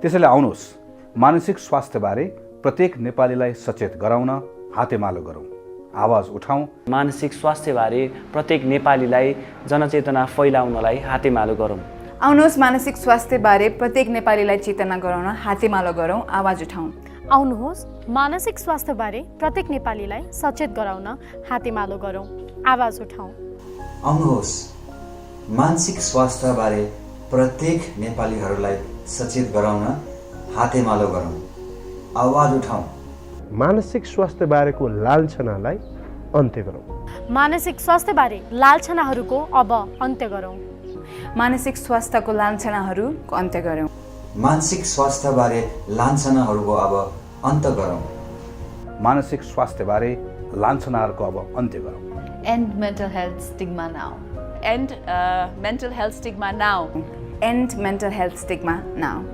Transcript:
त्यसैले आउनुहोस् मानसिक स्वास्थ्यबारे प्रत्येक नेपालीलाई सचेत गराउन हातेमालो गरौँ, आवाज उठाउँ। मानसिक स्वास्थ्यबारे प्रत्येक नेपालीलाई जनचेतना फैलाउनलाई हातेमालो गरौँ। आउनुहोस् मानसिक स्वास्थ्यबारे प्रत्येक नेपालीलाई चेतना गराउन हातेमालो गरौँ, आवाज उठाउँ। आउनुहोस् मानसिक स्वास्थ्यबारे प्रत्येक नेपालीलाई सचेत गराउन हातेमालो गरौँ, आवाज उठाउँ। आउनुहोस् मानसिक स्वास्थ्यबारे प्रत्येक नेपालीहरूलाई सचेत गराउन हातेमालो गरौँ, आवाज उठाउँ। मानसिक स्वास्थ्यबारेको लालछनालाई अन्त्य गरौँ। मानसिक स्वास्थ्यबारे लालछनाहरूको अब अन्त्य गरौँ। मानसिक स्वास्थ्यको लान्छनाहरूको अन्त्य गरौँ। मानसिक स्वास्थ्यबारे लान्छनाहरूको अब अन्त्य गरौँ। मानसिक स्वास्थ्यबारे लान्छनाहरूको अब अन्त्य गरौँ। End mental health stigma now. End mental health stigma now. End mental health stigma now.